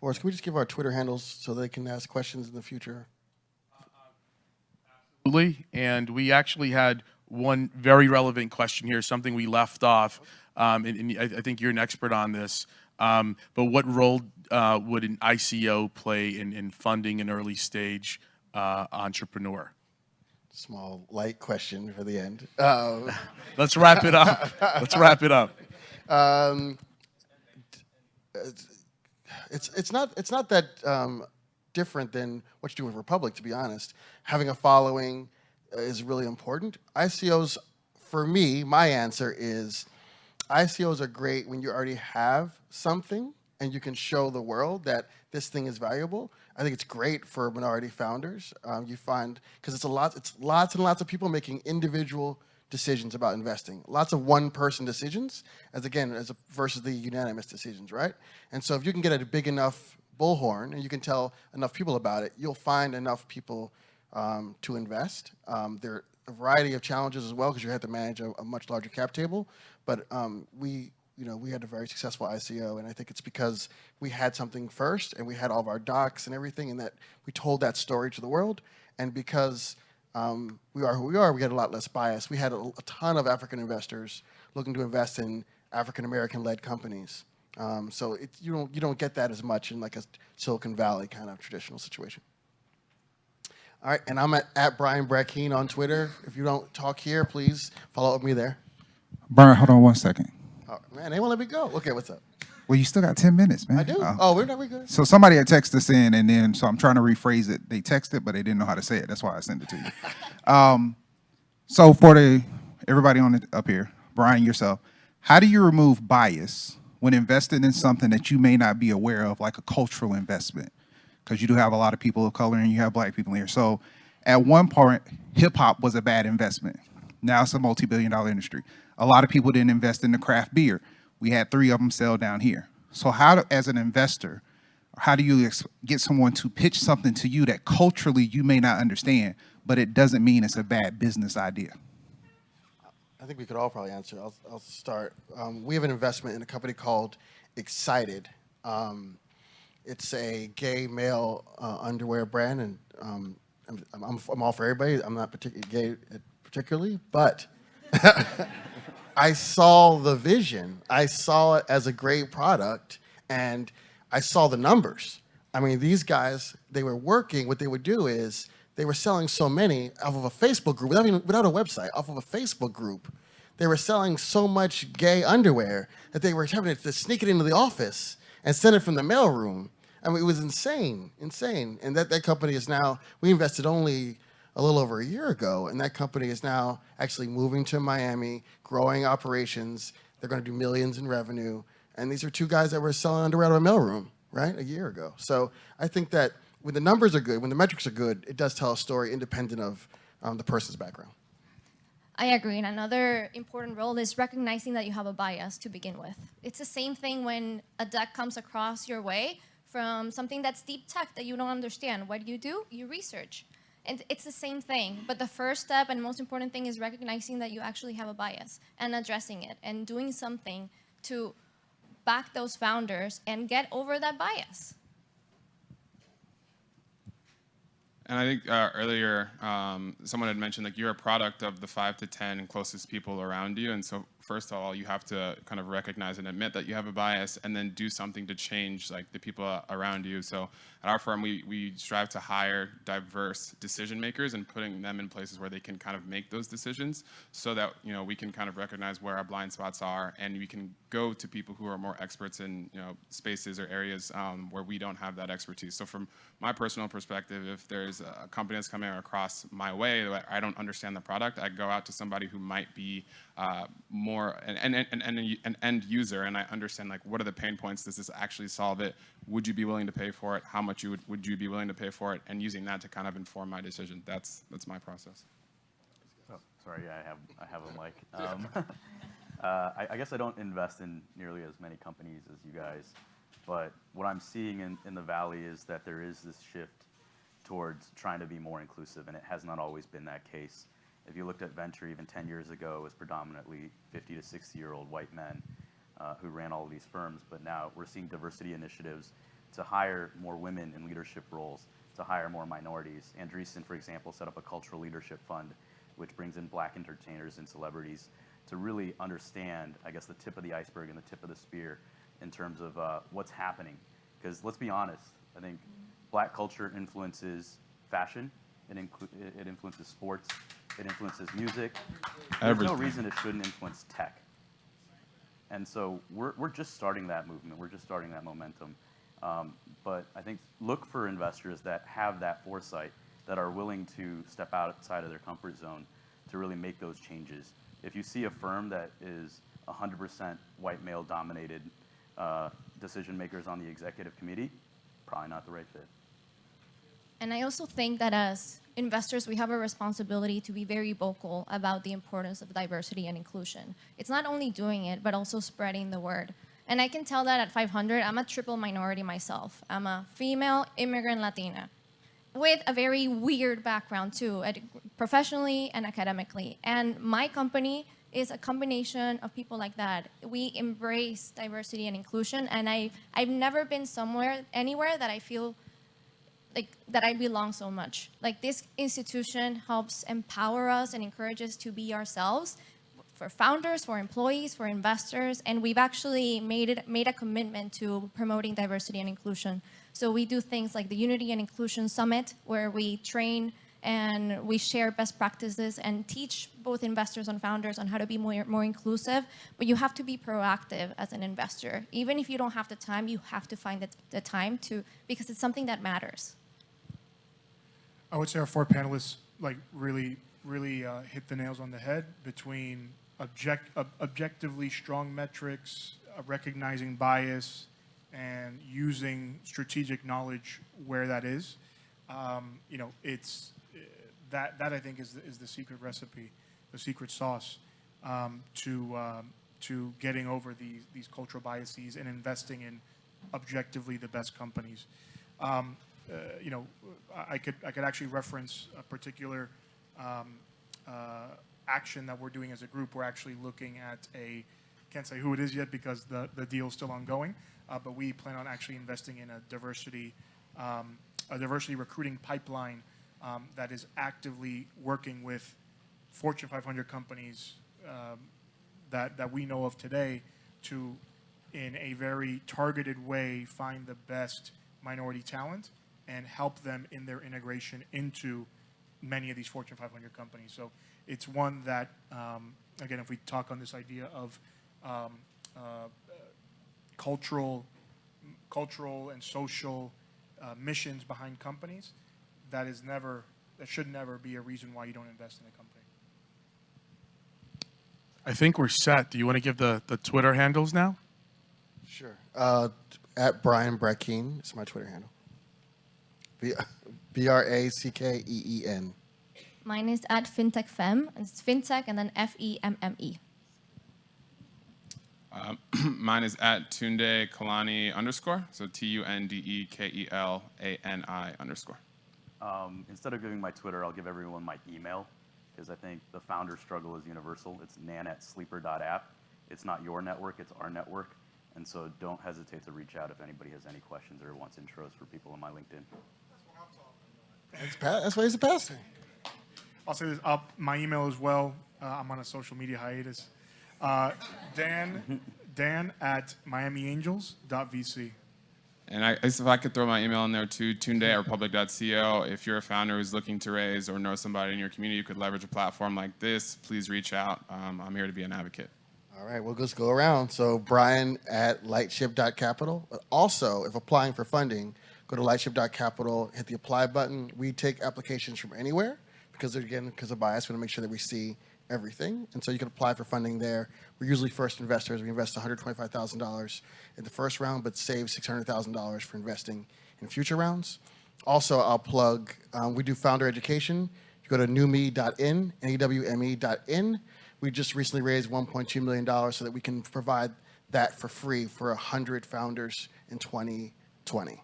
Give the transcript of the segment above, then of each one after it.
Boris, can we just give our Twitter handles so they can ask questions in the future? Absolutely. And we actually had one very relevant question here, something we left off. And I think you're an expert on this. But what role would an ICO play in funding an early stage entrepreneur? Small, light question for the end. Let's wrap it up. Let's wrap it up. It's not that different than what you do with Republic, to be honest. Having a following is really important. ICOs, for me, my answer is ICOs are great when you already have something and you can show the world that this thing is valuable. I think it's great for minority founders. You find, because it's lots and lots of people making individual decisions about investing. Lots of one-person decisions, versus the unanimous decisions, right? And so if you can get a big enough bullhorn and you can tell enough people about it, you'll find enough people to invest. There are a variety of challenges as well because you have to manage a much larger cap table. But we had a very successful ICO, and I think it's because we had something first and we had all of our docs and everything, and that we told that story to the world. And because we are who we are, we had a lot less bias. We had a ton of African investors looking to invest in African American-led companies. So you don't get that as much in like a Silicon Valley kind of traditional situation. All right, and I'm at Brian Brackeen on Twitter. If you don't talk here, please follow up with me there. Brian, hold on 1 second. Oh, man, they won't let me go. Okay, what's up? Well, you still got 10 minutes, man. I do. We're good. So somebody had texted us in, and then so I'm trying to rephrase it. They texted, but they didn't know how to say it. That's why I sent it to you. So for everybody up here, Brian, yourself, how do you remove bias when investing in something that you may not be aware of, like a cultural investment? Because you do have a lot of people of color and you have black people here. So at one point, hip hop was a bad investment. Now it's a multi-billion-dollar industry. A lot of people didn't invest in the craft beer. We had 3 of them sell down here. So as an investor, how do you get someone to pitch something to you that culturally you may not understand, but it doesn't mean it's a bad business idea? I think we could all probably answer. I'll start. We have an investment in a company called Excited. It's a gay male underwear brand, and I'm all for everybody. I'm not particularly gay, but I saw the vision. I saw it as a great product, and I saw the numbers. I mean, these guys, they were working. What they would do is they were selling so many off of a Facebook group, without a website, off of a Facebook group. They were selling so much gay underwear that they were having to sneak it into the office and send it from the mailroom. I mean, it was insane. And that company is now, we invested only a little over a year ago, and that company is now actually moving to Miami, growing operations. They're going to do millions in revenue. And these are 2 guys that were selling underwear out of a mailroom, right, a year ago. So I think that when the numbers are good, when the metrics are good, it does tell a story independent of the person's background. I agree. And another important role is recognizing that you have a bias to begin with. It's the same thing when a deck comes across your way from something that's deep tech that you don't understand. What do? You research. And it's the same thing. But the first step and most important thing is recognizing that you actually have a bias and addressing it and doing something to back those founders and get over that bias. And I think earlier someone had mentioned like you're a product of the 5 to 10 closest people around you, and so first of all you have to kind of recognize and admit that you have a bias, and then do something to change like the people around you. So at our firm we strive to hire diverse decision makers and putting them in places where they can kind of make those decisions, so that we can kind of recognize where our blind spots are, and we can go to people who are more experts in spaces or areas where we don't have that expertise. So from my personal perspective, if there's a company that's coming across my way that I don't understand the product, I go out to somebody who might be more an end user, and I understand like what are the pain points. Does this actually solve it? Would you be willing to pay for it? How much would you be willing to pay for it? And using that to kind of inform my decision. That's my process. Oh, sorry, yeah, I have a mic. I guess I don't invest in nearly as many companies as you guys, but what I'm seeing in the Valley is that there is this shift towards trying to be more inclusive, and it has not always been that case. If you looked at venture even 10 years ago, it was predominantly 50 to 60-year-old white men who ran all of these firms, but now we're seeing diversity initiatives to hire more women in leadership roles, to hire more minorities. Andreessen, for example, set up a cultural leadership fund, which brings in black entertainers and celebrities to really understand, I guess, the tip of the iceberg and the tip of the spear in terms of what's happening. Because let's be honest, I think black culture influences fashion, it influences sports, it influences music. There's no reason it shouldn't influence tech. And so we're just starting that movement, we're just starting that momentum. But I think look for investors that have that foresight, that are willing to step outside of their comfort zone to really make those changes. If you see a firm that is 100% white male dominated decision makers on the executive committee, probably not the right fit. And I also think that as investors, we have a responsibility to be very vocal about the importance of diversity and inclusion. It's not only doing it, but also spreading the word. And I can tell that at 500, I'm a triple minority myself. I'm a female immigrant Latina with a very weird background too, professionally and academically. And my company is a combination of people like that. We embrace diversity and inclusion, and I've never been anywhere that I feel like that I belong so much. Like, this institution helps empower us and encourage us to be ourselves for founders, for employees, for investors, and we've actually made a commitment to promoting diversity and inclusion. So we do things like the Unity and Inclusion Summit, where we train and we share best practices and teach both investors and founders on how to be more inclusive. But you have to be proactive as an investor. Even if you don't have the time, you have to find the time to, because it's something that matters. I would say our four panelists really hit the nails on the head between objectively strong metrics, recognizing bias, and using strategic knowledge where that is. It's that I think is the secret recipe, the secret sauce to getting over these cultural biases and investing in objectively the best companies. I could actually reference a particular action that we're doing as a group. We're actually looking at can't say who it is yet because the deal is still ongoing, but we plan on actually investing in a diversity recruiting pipeline that is actively working with Fortune 500 companies that we know of today to, in a very targeted way, find the best minority talent and help them in their integration into many of these Fortune 500 companies. So it's one that, again, if we talk on this idea of cultural and social missions behind companies, that should never be a reason why you don't invest in a company. I think we're set. Do you want to give the Twitter handles now? Sure. At Brian Brackeen is my Twitter handle. Brackeen. Mine is at FinTechFem. It's FinTech and then FEMME. Mine is at Tunde Kelani _ so TUNDEKELANI _. Instead of giving my Twitter, I'll give everyone my email, because I think the founder struggle is universal. It's nan@sleeper.app. It's not your network, it's our network. And so don't hesitate to reach out if anybody has any questions or wants intros for people on my LinkedIn. That's why he's a pastor. I'll say this, my email as well. I'm on a social media hiatus. Dan at miamiangels.vc. And if I could throw my email in there too, Tunde@republic.co. If you're a founder who's looking to raise or know somebody in your community who could leverage a platform like this, please reach out. I'm here to be an advocate. All right, we'll just go around. So Brian at lightship.capital. But also, if applying for funding, go to lightship.capital, hit the apply button. We take applications from anywhere because of bias. We want to make sure that we see everything. And so you can apply for funding there. We're usually first investors. We invest $125,000 in the first round, but save $600,000 for investing in future rounds. Also, I'll plug, we do founder education. You go to newme.in, NEWME.in. We just recently raised $1.2 million so that we can provide that for free for 100 founders in 2020.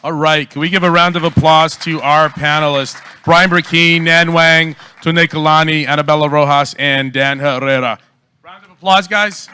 All right, can we give a round of applause to our panelists, Brian Brackeen, Nan Wang, Tunde Kelani, Annabella Rojas, and Dan Herrera. Round of applause, guys.